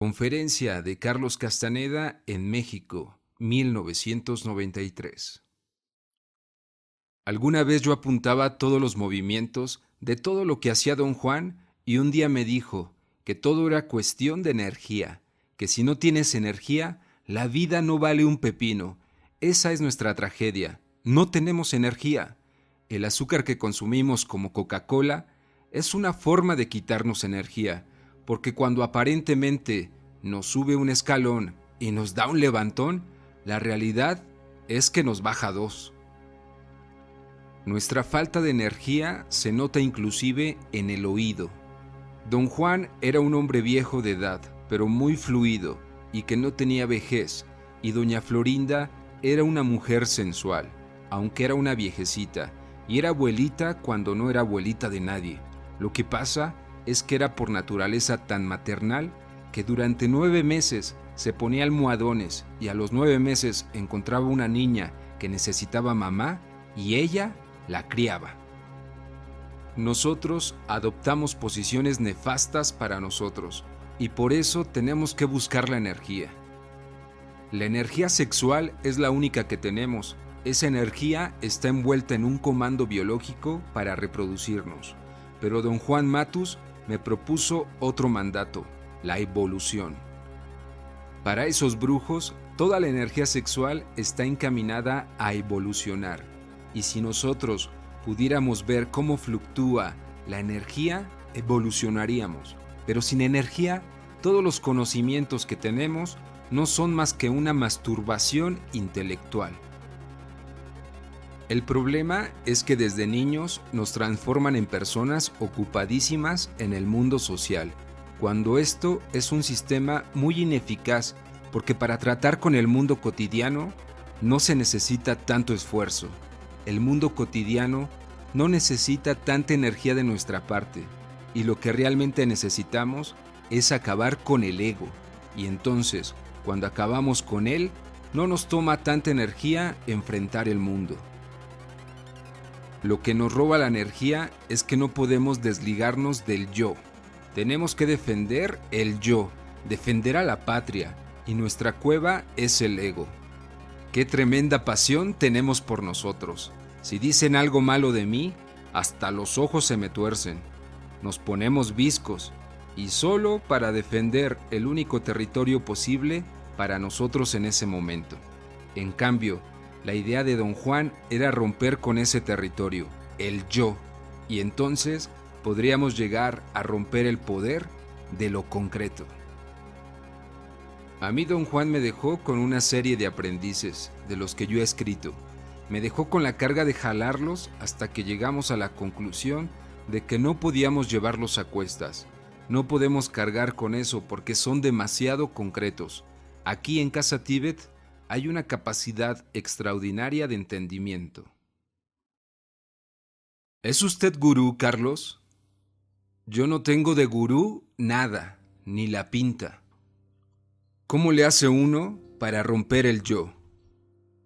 Conferencia de Carlos Castaneda en México, 1993. Alguna vez yo apuntaba todos los movimientos de todo lo que hacía don Juan y un día me dijo que todo era cuestión de energía, que si no tienes energía, la vida no vale un pepino. Esa es nuestra tragedia. No tenemos energía. El azúcar que consumimos como Coca-Cola es una forma de quitarnos energía, porque cuando aparentemente nos sube un escalón y nos da un levantón, la realidad es que nos baja dos. Nuestra falta de energía se nota inclusive en el oído. Don Juan era un hombre viejo de edad, pero muy fluido y que no tenía vejez, y doña Florinda era una mujer sensual, aunque era una viejecita, y era abuelita cuando no era abuelita de nadie. Lo que pasa es que era por naturaleza tan maternal que durante 9 meses se ponía almohadones y a los 9 meses encontraba una niña que necesitaba mamá y ella la criaba. Nosotros adoptamos posiciones nefastas para nosotros y por eso tenemos que buscar la energía. La energía sexual es la única que tenemos. Esa energía está envuelta en un comando biológico para reproducirnos. Pero don Juan Matus me propuso otro mandato, la evolución. Para esos brujos, toda la energía sexual está encaminada a evolucionar. Y si nosotros pudiéramos ver cómo fluctúa la energía, evolucionaríamos. Pero sin energía, todos los conocimientos que tenemos no son más que una masturbación intelectual. El problema es que desde niños nos transforman en personas ocupadísimas en el mundo social, cuando esto es un sistema muy ineficaz porque para tratar con el mundo cotidiano no se necesita tanto esfuerzo. El mundo cotidiano no necesita tanta energía de nuestra parte y lo que realmente necesitamos es acabar con el ego y entonces, cuando acabamos con él, no nos toma tanta energía enfrentar el mundo. Lo que nos roba la energía es que no podemos desligarnos del yo. Tenemos que defender el yo, defender a la patria, y nuestra cueva es el ego. ¡Qué tremenda pasión tenemos por nosotros! Si dicen algo malo de mí, hasta los ojos se me tuercen. Nos ponemos viscos, y solo para defender el único territorio posible para nosotros en ese momento. En cambio, la idea de don Juan era romper con ese territorio, el yo, y entonces podríamos llegar a romper el poder de lo concreto. A mí don Juan me dejó con una serie de aprendices de los que yo he escrito. Me dejó con la carga de jalarlos hasta que llegamos a la conclusión de que no podíamos llevarlos a cuestas. No podemos cargar con eso porque son demasiado concretos. Aquí en Casa Tíbet hay una capacidad extraordinaria de entendimiento. ¿Es usted gurú, Carlos? Yo no tengo de gurú nada, ni la pinta. ¿Cómo le hace uno para romper el yo?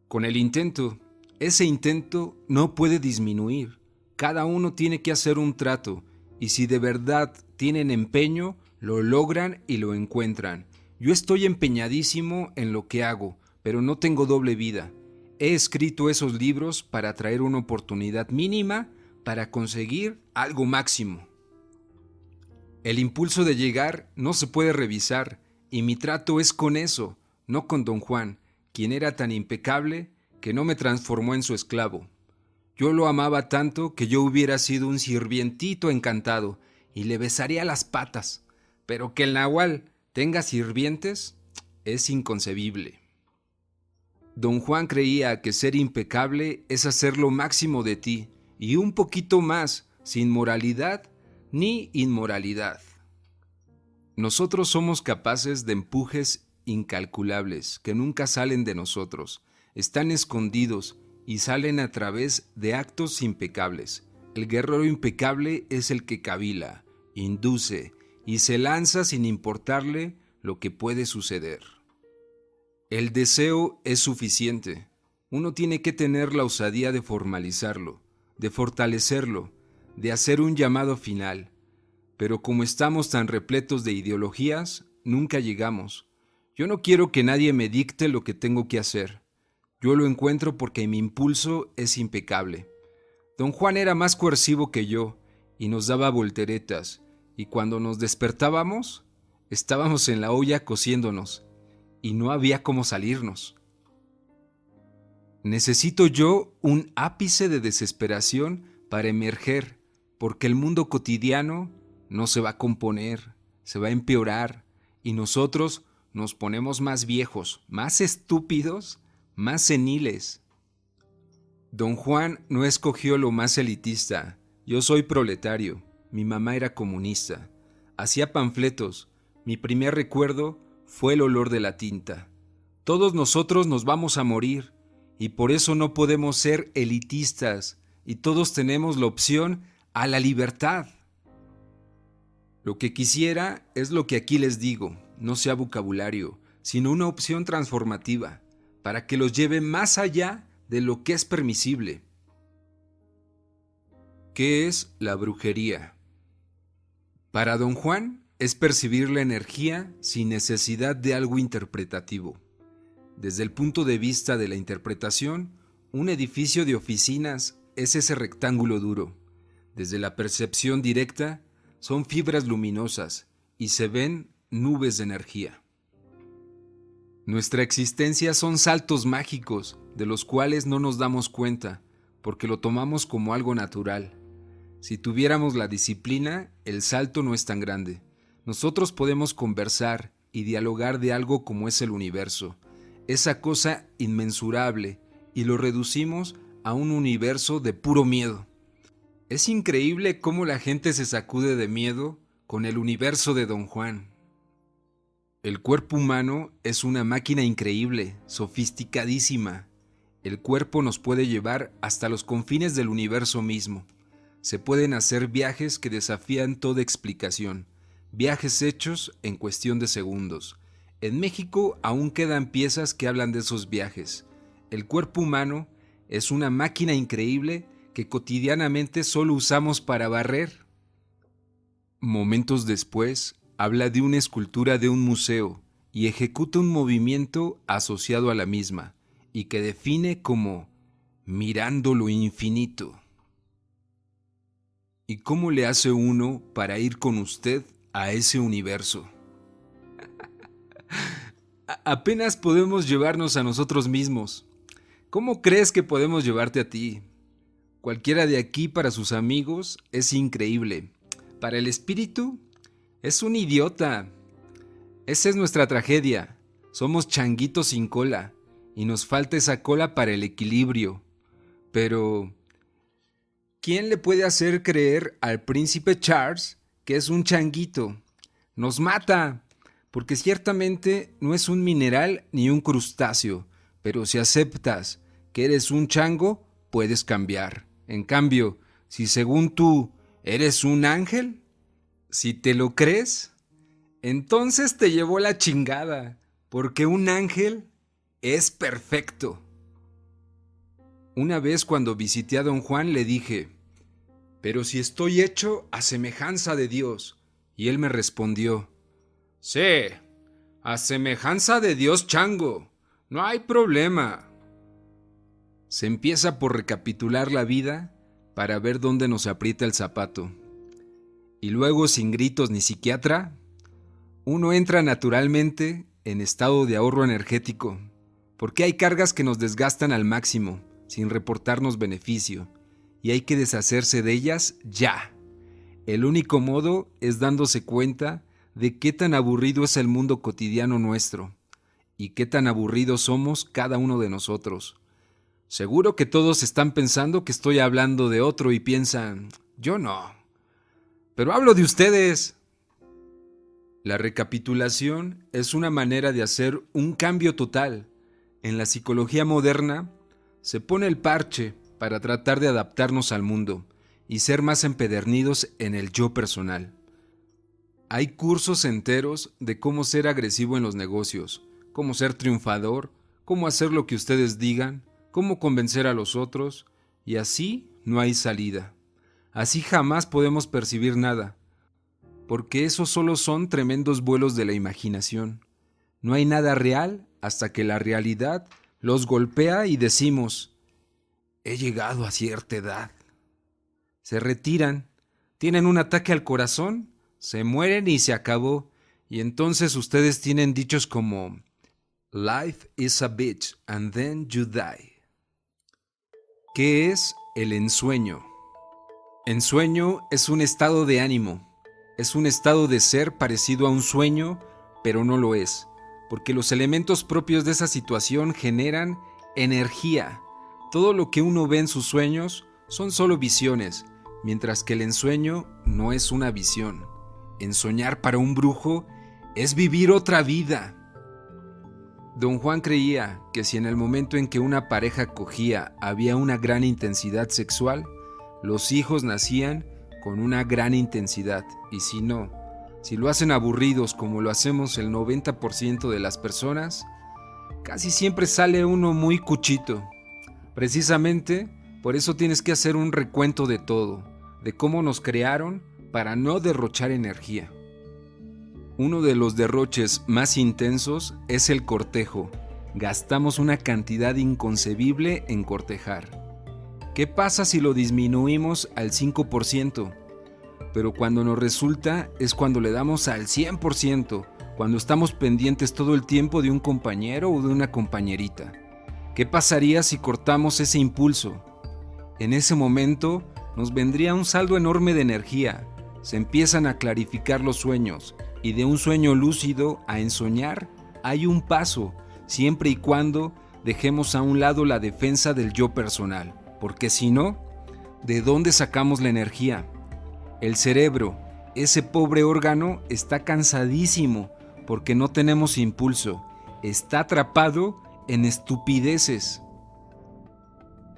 Con el intento. Ese intento no puede disminuir. Cada uno tiene que hacer un trato, y si de verdad tienen empeño, lo logran y lo encuentran. Yo estoy empeñadísimo en lo que hago, pero no tengo doble vida. He escrito esos libros para traer una oportunidad mínima para conseguir algo máximo. El impulso de llegar no se puede revisar, y mi trato es con eso, no con don Juan, quien era tan impecable que no me transformó en su esclavo. Yo lo amaba tanto que yo hubiera sido un sirvientito encantado y le besaría las patas, pero que el nahual tenga sirvientes es inconcebible. Don Juan creía que ser impecable es hacer lo máximo de ti y un poquito más, sin moralidad ni inmoralidad. Nosotros somos capaces de empujes incalculables que nunca salen de nosotros, están escondidos y salen a través de actos impecables. El guerrero impecable es el que cavila, induce y se lanza sin importarle lo que puede suceder. El deseo es suficiente. Uno tiene que tener la osadía de formalizarlo, de fortalecerlo, de hacer un llamado final. Pero como estamos tan repletos de ideologías, nunca llegamos. Yo no quiero que nadie me dicte lo que tengo que hacer. Yo lo encuentro porque mi impulso es impecable. Don Juan era más coercivo que yo y nos daba volteretas, y cuando nos despertábamos, estábamos en la olla cociéndonos y no había cómo salirnos. Necesito yo un ápice de desesperación para emerger, porque el mundo cotidiano no se va a componer, se va a empeorar, y nosotros nos ponemos más viejos, más estúpidos, más seniles. Don Juan no escogió lo más elitista. Yo soy proletario, mi mamá era comunista, hacía panfletos, mi primer recuerdo fue el olor de la tinta. Todos nosotros nos vamos a morir, y por eso no podemos ser elitistas, y todos tenemos la opción a la libertad. Lo que quisiera es lo que aquí les digo, no sea vocabulario, sino una opción transformativa, para que los lleve más allá de lo que es permisible. ¿Qué es la brujería? Para don Juan es percibir la energía sin necesidad de algo interpretativo. Desde el punto de vista de la interpretación, un edificio de oficinas es ese rectángulo duro. Desde la percepción directa, son fibras luminosas y se ven nubes de energía. Nuestra existencia son saltos mágicos de los cuales no nos damos cuenta porque lo tomamos como algo natural. Si tuviéramos la disciplina, el salto no es tan grande. Nosotros podemos conversar y dialogar de algo como es el universo, esa cosa inmensurable, y lo reducimos a un universo de puro miedo. Es increíble cómo la gente se sacude de miedo con el universo de Don Juan. El cuerpo humano es una máquina increíble, sofisticadísima. El cuerpo nos puede llevar hasta los confines del universo mismo. Se pueden hacer viajes que desafían toda explicación, viajes hechos en cuestión de segundos. En México aún quedan piezas que hablan de esos viajes. El cuerpo humano es una máquina increíble que cotidianamente solo usamos para barrer. Momentos después, habla de una escultura de un museo y ejecuta un movimiento asociado a la misma y que define como mirando lo infinito. ¿Y cómo le hace uno para ir con usted a ese universo? Apenas podemos llevarnos a nosotros mismos. ¿Cómo crees que podemos llevarte a ti? Cualquiera de aquí para sus amigos es increíble. Para el espíritu es un idiota. Esa es nuestra tragedia. Somos changuitos sin cola y nos falta esa cola para el equilibrio. Pero ¿quién le puede hacer creer al príncipe Charles que es un changuito? Nos mata, porque ciertamente no es un mineral ni un crustáceo, pero si aceptas que eres un chango, puedes cambiar. En cambio, si según tú eres un ángel, si te lo crees, entonces te llevó la chingada, porque un ángel es perfecto. Una vez cuando visité a don Juan le dije, pero si estoy hecho a semejanza de Dios, y él me respondió, sí, a semejanza de Dios chango, no hay problema. Se empieza por recapitular la vida para ver dónde nos aprieta el zapato. Y luego, sin gritos ni psiquiatra, uno entra naturalmente en estado de ahorro energético, porque hay cargas que nos desgastan al máximo, sin reportarnos beneficio, y hay que deshacerse de ellas ya. El único modo es dándose cuenta de qué tan aburrido es el mundo cotidiano nuestro, y qué tan aburridos somos cada uno de nosotros. Seguro que todos están pensando que estoy hablando de otro y piensan, yo no, pero hablo de ustedes. La recapitulación es una manera de hacer un cambio total. En la psicología moderna se pone el parche para tratar de adaptarnos al mundo y ser más empedernidos en el yo personal. Hay cursos enteros de cómo ser agresivo en los negocios, cómo ser triunfador, cómo hacer lo que ustedes digan, cómo convencer a los otros, y así no hay salida. Así jamás podemos percibir nada. porque esos solo son tremendos vuelos de la imaginación. No hay nada real hasta que la realidad los golpea y decimos, he llegado a cierta edad. Se retiran, tienen un ataque al corazón, se mueren y se acabó. Y entonces ustedes tienen dichos como, Life is a bitch and then you die. ¿Qué es el ensueño? Ensueño es un estado de ánimo, es un estado de ser parecido a un sueño, pero no lo es, porque los elementos propios de esa situación generan energía. Todo lo que uno ve en sus sueños son solo visiones, mientras que el ensueño no es una visión. Ensoñar para un brujo es vivir otra vida. Don Juan creía que si en el momento en que una pareja cogía había una gran intensidad sexual, los hijos nacían con una gran intensidad, y si no, si lo hacen aburridos como lo hacemos el 90% de las personas, casi siempre sale uno muy cuchito. Precisamente por eso tienes que hacer un recuento de todo, de cómo nos crearon para no derrochar energía. Uno de los derroches más intensos es el cortejo. Gastamos una cantidad inconcebible en cortejar. ¿Qué pasa si lo disminuimos al 5%? Pero cuando nos resulta es cuando le damos al 100%, cuando estamos pendientes todo el tiempo de un compañero o de una compañerita. ¿Qué pasaría si cortamos ese impulso? En ese momento nos vendría un saldo enorme de energía, se empiezan a clarificar los sueños, y de un sueño lúcido a ensoñar hay un paso, siempre y cuando dejemos a un lado la defensa del yo personal. Porque si no, ¿de dónde sacamos la energía? El cerebro, ese pobre órgano, está cansadísimo porque no tenemos impulso. Está atrapado en estupideces.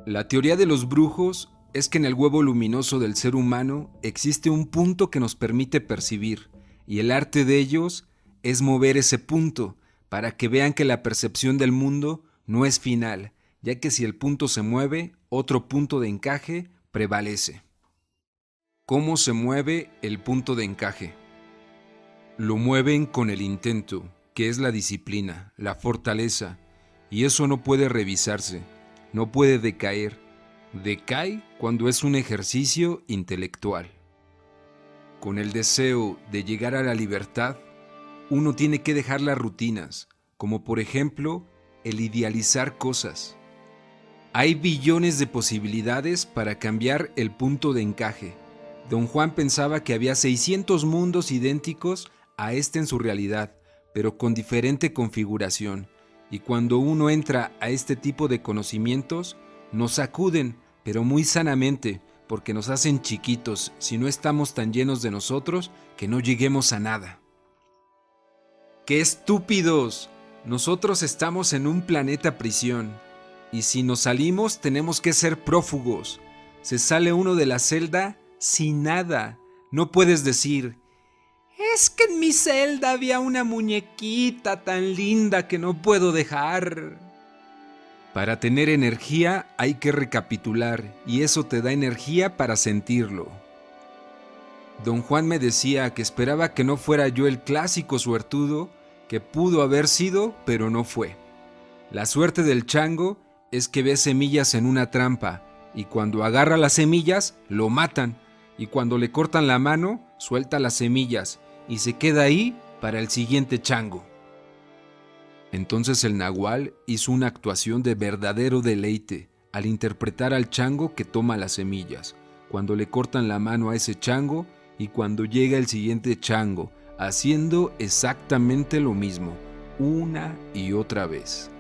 La teoría de los brujos es que en el huevo luminoso del ser humano existe un punto que nos permite percibir, y el arte de ellos es mover ese punto para que vean que la percepción del mundo no es final, ya que si el punto se mueve, otro punto de encaje prevalece. ¿Cómo se mueve el punto de encaje? Lo mueven con el intento, que es la disciplina, la fortaleza, y eso no puede revisarse, no puede decaer. Decae cuando es un ejercicio intelectual. Con el deseo de llegar a la libertad, uno tiene que dejar las rutinas, como por ejemplo, el idealizar cosas. Hay billones de posibilidades para cambiar el punto de encaje. Don Juan pensaba que había 600 mundos idénticos a este en su realidad, pero con diferente configuración. Y cuando uno entra a este tipo de conocimientos, nos sacuden, pero muy sanamente, porque nos hacen chiquitos si no estamos tan llenos de nosotros que no lleguemos a nada. ¡Qué estúpidos! Nosotros estamos en un planeta prisión, y si nos salimos tenemos que ser prófugos. Se sale uno de la celda sin nada. No puedes decir, es que en mi celda había una muñequita tan linda que no puedo dejar. Para tener energía hay que recapitular, y eso te da energía para sentirlo. Don Juan me decía que esperaba que no fuera yo el clásico suertudo que pudo haber sido, pero no fue. La suerte del chango es que ve semillas en una trampa, y cuando agarra las semillas, lo matan, y cuando le cortan la mano, suelta las semillas, y se queda ahí para el siguiente chango. Entonces el nahual hizo una actuación de verdadero deleite al interpretar al chango que toma las semillas, cuando le cortan la mano a ese chango y cuando llega el siguiente chango, haciendo exactamente lo mismo, una y otra vez.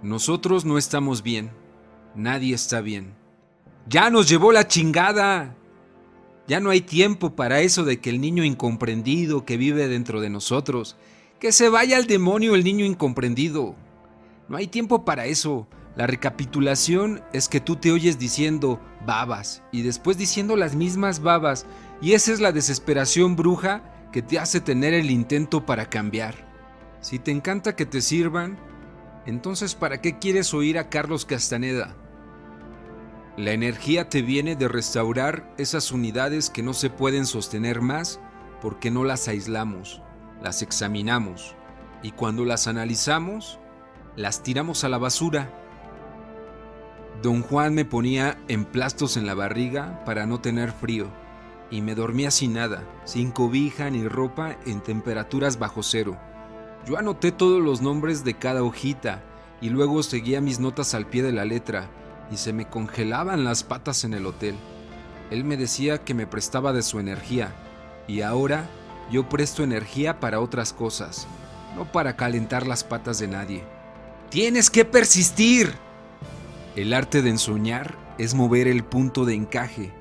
Nosotros no estamos bien, nadie está bien. ¡Ya nos llevó la chingada! Ya no hay tiempo para eso de que el niño incomprendido que vive dentro de nosotros, que se vaya al demonio el niño incomprendido. No hay tiempo para eso. La recapitulación es que tú te oyes diciendo babas y después diciendo las mismas babas, y esa es la desesperación bruja que te hace tener el intento para cambiar. Si te encanta que te sirvan, entonces ¿para qué quieres oír a Carlos Castaneda? La energía te viene de restaurar esas unidades que no se pueden sostener más porque no las aislamos, las examinamos y cuando las analizamos, las tiramos a la basura. Don Juan me ponía emplastos en la barriga para no tener frío y me dormía sin nada, sin cobija ni ropa en temperaturas bajo cero. Yo anoté todos los nombres de cada hojita y luego seguía mis notas al pie de la letra y se me congelaban las patas en el hotel. Él me decía que me prestaba de su energía y ahora yo presto energía para otras cosas, no para calentar las patas de nadie. ¡Tienes que persistir! El arte de ensoñar es mover el punto de encaje.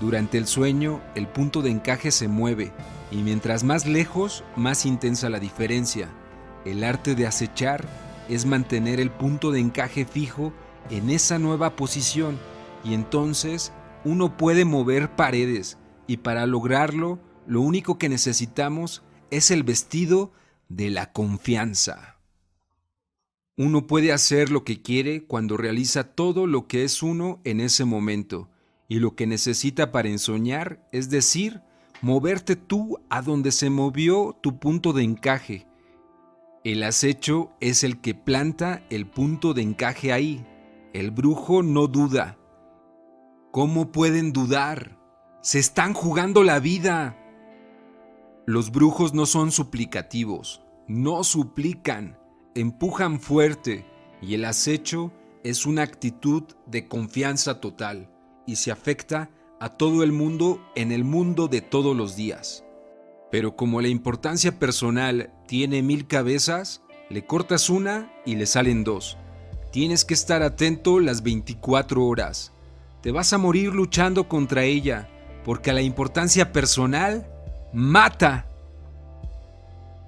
Durante el sueño, el punto de encaje se mueve y mientras más lejos, más intensa la diferencia. El arte de acechar es mantener el punto de encaje fijo en esa nueva posición y entonces uno puede mover paredes y para lograrlo, lo único que necesitamos es el vestido de la confianza. Uno puede hacer lo que quiere cuando realiza todo lo que es uno en ese momento, y lo que necesita para ensoñar, es decir, moverte tú a donde se movió tu punto de encaje. El acecho es el que planta el punto de encaje ahí. El brujo no duda. ¿Cómo pueden dudar? ¡Se están jugando la vida! Los brujos no son suplicativos, no suplican. Empujan fuerte y el acecho es una actitud de confianza total y se afecta a todo el mundo en el mundo de todos los días. Pero como la importancia personal tiene 1000 cabezas, le cortas una y le salen 2. Tienes que estar atento las 24 horas. Te vas a morir luchando contra ella porque la importancia personal mata.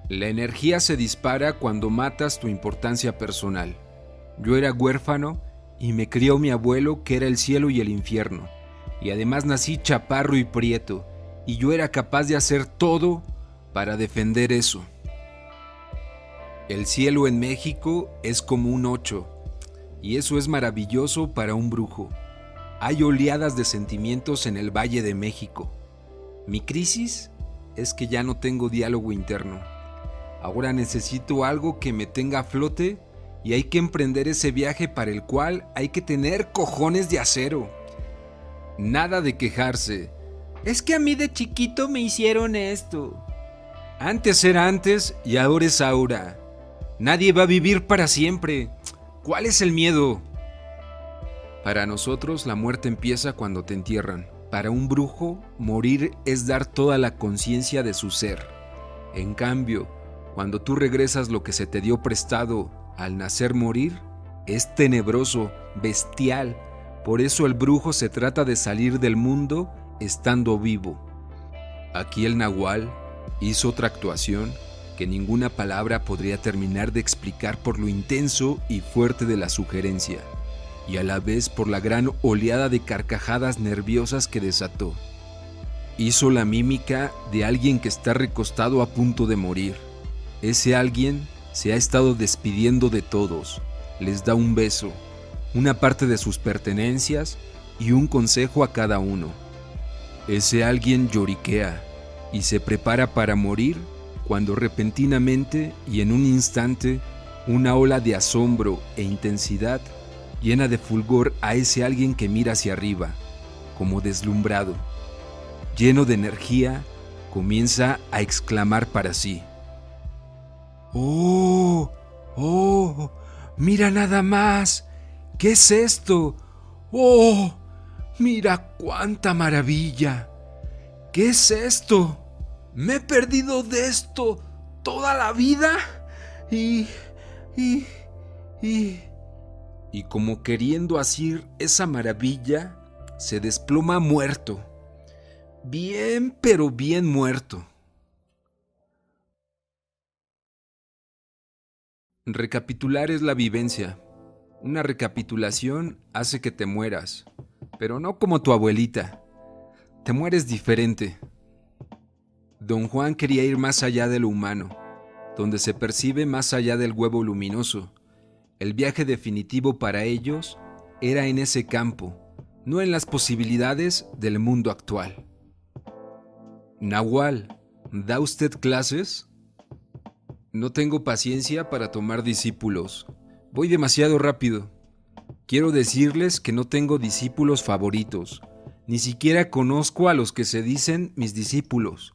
La energía se dispara cuando matas tu importancia personal. Yo era huérfano y me crió mi abuelo que era el cielo y el infierno. Y además nací chaparro y prieto, y yo era capaz de hacer todo para defender eso. El cielo en México es como un 8, y eso es maravilloso para un brujo. Hay oleadas de sentimientos en el Valle de México. Mi crisis es que ya no tengo diálogo interno. Ahora necesito algo que me tenga a flote y hay que emprender ese viaje para el cual hay que tener cojones de acero. Nada de quejarse. Es que a mí de chiquito me hicieron esto. Antes era antes y ahora es ahora. Nadie va a vivir para siempre. ¿Cuál es el miedo? Para nosotros la muerte empieza cuando te entierran. Para un brujo, morir es dar toda la conciencia de su ser. En cambio, cuando tú regresas lo que se te dio prestado al nacer morir, es tenebroso, bestial. Por eso el brujo se trata de salir del mundo estando vivo. Aquí el nahual hizo otra actuación que ninguna palabra podría terminar de explicar por lo intenso y fuerte de la sugerencia, y a la vez por la gran oleada de carcajadas nerviosas que desató. Hizo la mímica de alguien que está recostado a punto de morir. Ese alguien se ha estado despidiendo de todos, les da un beso, una parte de sus pertenencias y un consejo a cada uno. Ese alguien lloriquea y se prepara para morir cuando repentinamente y en un instante una ola de asombro e intensidad llena de fulgor a ese alguien que mira hacia arriba, como deslumbrado. Lleno de energía, comienza a exclamar para sí: ¡Oh! ¡Oh! ¡Mira nada más! ¿Qué es esto? ¡Oh! ¡Mira cuánta maravilla! ¿Qué es esto? ¿Me he perdido de esto toda la vida? Y como queriendo asir esa maravilla, se desploma muerto. Bien, pero bien muerto. Recapitular es la vivencia. Una recapitulación hace que te mueras, pero no como tu abuelita. Te mueres diferente. Don Juan quería ir más allá de lo humano, donde se percibe más allá del huevo luminoso. El viaje definitivo para ellos era en ese campo, no en las posibilidades del mundo actual. Nahual, ¿da usted clases? No tengo paciencia para tomar discípulos. Voy demasiado rápido. Quiero decirles que no tengo discípulos favoritos. Ni siquiera conozco a los que se dicen mis discípulos.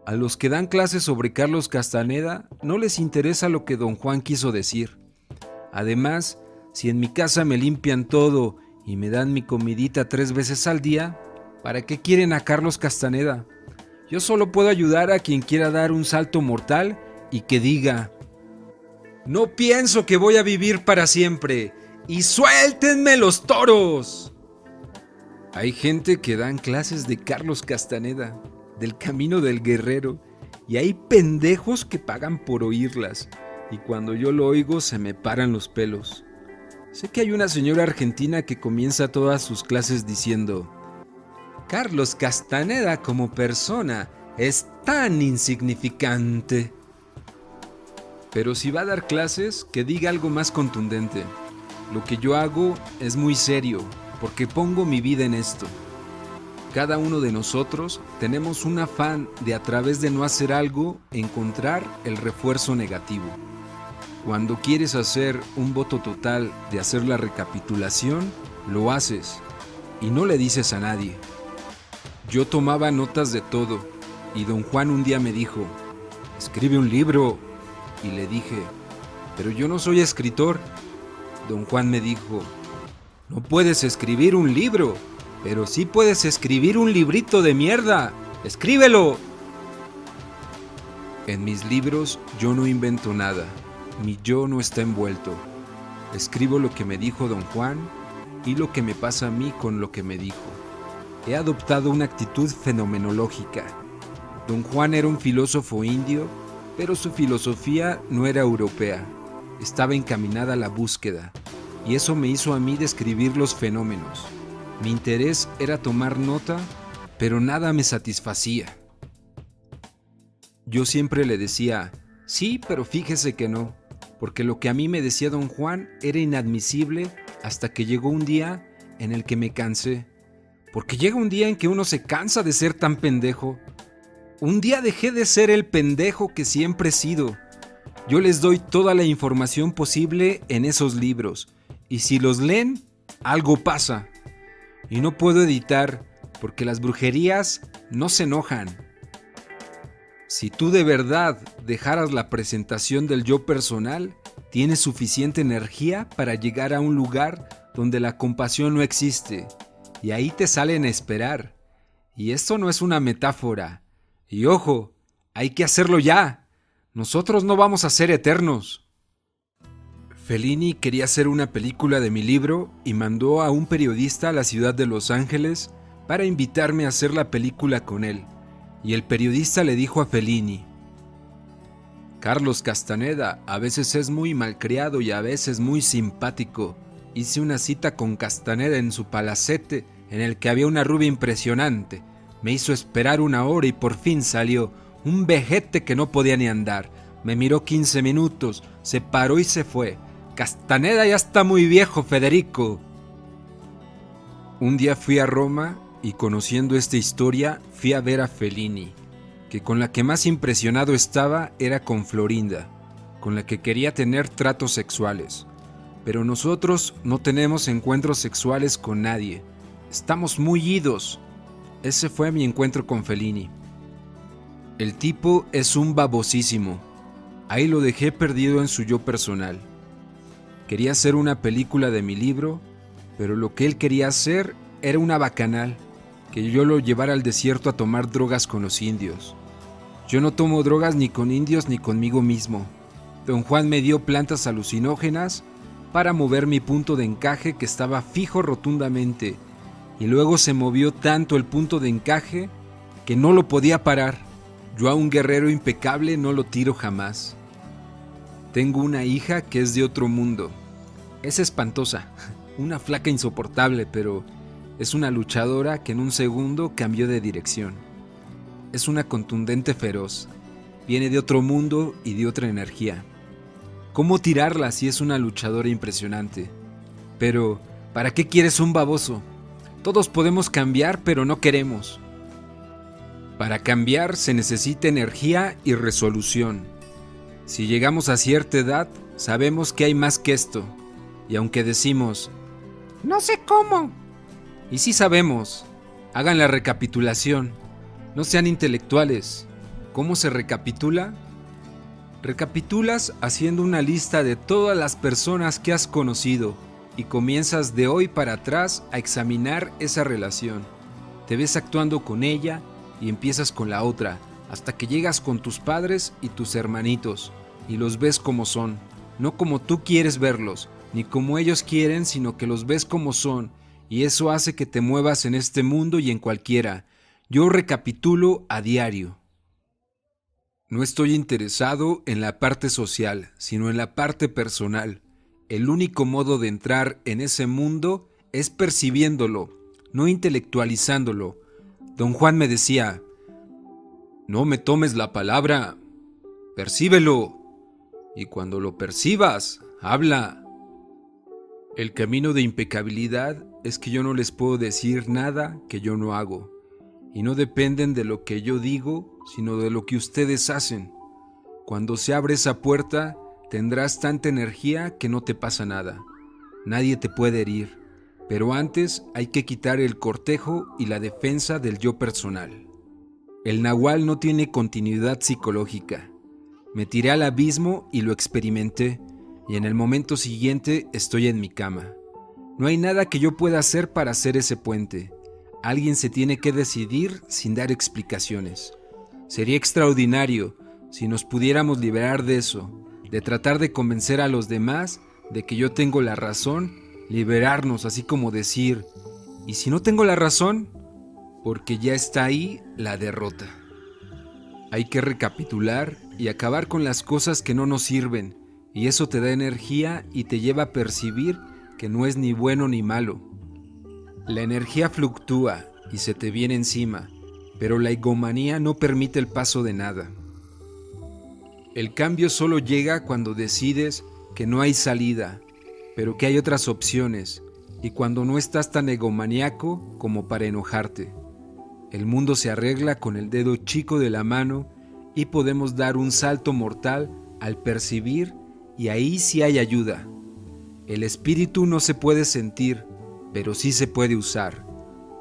A los que dan clases sobre Carlos Castaneda no les interesa lo que don Juan quiso decir. Además, si en mi casa me limpian todo y me dan mi comidita 3 veces al día, ¿para qué quieren a Carlos Castaneda? Yo solo puedo ayudar a quien quiera dar un salto mortal y que diga: no pienso que voy a vivir para siempre y suéltenme los toros. Hay gente que dan clases de Carlos Castaneda, del camino del guerrero, y hay pendejos que pagan por oírlas, y cuando yo lo oigo se me paran los pelos. Sé que hay una señora argentina que comienza todas sus clases diciendo: Carlos Castaneda como persona es tan insignificante. Pero si va a dar clases, que diga algo más contundente. Lo que yo hago es muy serio, porque pongo mi vida en esto. Cada uno de nosotros tenemos un afán de, a través de no hacer algo, encontrar el refuerzo negativo. Cuando quieres hacer un voto total de hacer la recapitulación, lo haces y no le dices a nadie. Yo tomaba notas de todo y don Juan un día me dijo: escribe un libro. Y le dije: pero yo no soy escritor. Don Juan me dijo: no puedes escribir un libro, pero sí puedes escribir un librito de mierda. ¡Escríbelo! En mis libros yo no invento nada, mi yo no está envuelto. Escribo lo que me dijo don Juan y lo que me pasa a mí con lo que me dijo. He adoptado una actitud fenomenológica. Don Juan era un filósofo indio, pero su filosofía no era europea. Estaba encaminada a la búsqueda, y eso me hizo a mí describir los fenómenos. Mi interés era tomar nota, pero nada me satisfacía. Yo siempre le decía: sí, pero fíjese que no, porque lo que a mí me decía don Juan era inadmisible hasta que llegó un día en el que me cansé. Porque llega un día en que uno se cansa de ser tan pendejo. Un día dejé de ser el pendejo que siempre he sido. Yo les doy toda la información posible en esos libros, y si los leen, algo pasa. Y no puedo editar, porque las brujerías no se enojan. Si tú de verdad dejaras la presentación del yo personal, tienes suficiente energía para llegar a un lugar donde la compasión no existe, y ahí te salen a esperar. Y esto no es una metáfora. Y ojo, hay que hacerlo ya. Nosotros no vamos a ser eternos. Fellini quería hacer una película de mi libro y mandó a un periodista a la ciudad de Los Ángeles para invitarme a hacer la película con él. Y el periodista le dijo a Fellini: Carlos Castaneda a veces es muy malcriado y a veces muy simpático. Hice una cita con Castaneda en su palacete, en el que había una rubia impresionante. Me hizo esperar 1 hora y por fin salió, un vejete que no podía ni andar. Me miró 15 minutos, se paró y se fue. Castaneda ya está muy viejo, Federico. Un día fui a Roma y, conociendo esta historia, fui a ver a Fellini, que con la que más impresionado estaba era con Florinda, con la que quería tener tratos sexuales. Pero nosotros no tenemos encuentros sexuales con nadie. Estamos muy idos. Ese fue mi encuentro con Fellini. El tipo es un babosísimo. Ahí lo dejé perdido en su yo personal. Quería hacer una película de mi libro, pero lo que él quería hacer era una bacanal, que yo lo llevara al desierto a tomar drogas con los indios. Yo no tomo drogas ni con indios ni conmigo mismo. Don Juan me dio plantas alucinógenas para mover mi punto de encaje, que estaba fijo rotundamente, y luego se movió tanto el punto de encaje que no lo podía parar. Yo a un guerrero impecable no lo tiro jamás. Tengo una hija que es de otro mundo. Es espantosa, una flaca insoportable, pero es una luchadora que en un segundo cambió de dirección. Es una contundente feroz. Viene de otro mundo y de otra energía. ¿Cómo tirarla si es una luchadora impresionante? Pero, ¿para qué quieres un baboso? Todos podemos cambiar, pero no queremos. Para cambiar se necesita energía y resolución. Si llegamos a cierta edad, sabemos que hay más que esto. Y aunque decimos, no sé cómo. Y sí sabemos. Hagan la recapitulación. No sean intelectuales. ¿Cómo se recapitula? Recapitulas haciendo una lista de todas las personas que has conocido y comienzas de hoy para atrás a examinar esa relación. Te ves actuando con ella y empiezas con la otra, hasta que llegas con tus padres y tus hermanitos y los ves como son, no como tú quieres verlos, ni como ellos quieren, sino que los ves como son, y eso hace que te muevas en este mundo y en cualquiera. Yo recapitulo a diario. No estoy interesado en la parte social, sino en la parte personal. El único modo de entrar en ese mundo es percibiéndolo, no intelectualizándolo. Don Juan me decía, no me tomes la palabra, percíbelo, y cuando lo percibas, habla. El camino de impecabilidad es que yo no les puedo decir nada que yo no hago, y no dependen de lo que yo digo, sino de lo que ustedes hacen. Cuando se abre esa puerta, tendrás tanta energía que no te pasa nada. Nadie te puede herir, pero antes hay que quitar el cortejo y la defensa del yo personal. El nahual no tiene continuidad psicológica. Me tiré al abismo y lo experimenté, y en el momento siguiente estoy en mi cama. No hay nada que yo pueda hacer para hacer ese puente. Alguien se tiene que decidir sin dar explicaciones. Sería extraordinario si nos pudiéramos liberar de eso, de tratar de convencer a los demás de que yo tengo la razón, liberarnos, así como decir, ¿y si no tengo la razón? Porque ya está ahí la derrota. Hay que recapitular y acabar con las cosas que no nos sirven, y eso te da energía y te lleva a percibir que no es ni bueno ni malo. La energía fluctúa y se te viene encima, pero la egomanía no permite el paso de nada. El cambio solo llega cuando decides que no hay salida, pero que hay otras opciones, y cuando no estás tan egomaníaco como para enojarte. El mundo se arregla con el dedo chico de la mano y podemos dar un salto mortal al percibir, y ahí sí hay ayuda. El espíritu no se puede sentir, pero sí se puede usar.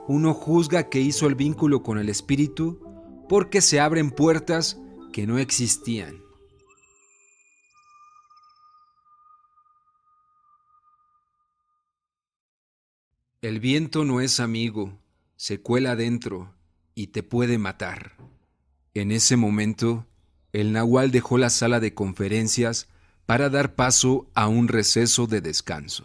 Uno juzga que hizo el vínculo con el espíritu porque se abren puertas que no existían. El viento no es amigo, se cuela adentro y te puede matar. En ese momento, el nahual dejó la sala de conferencias para dar paso a un receso de descanso.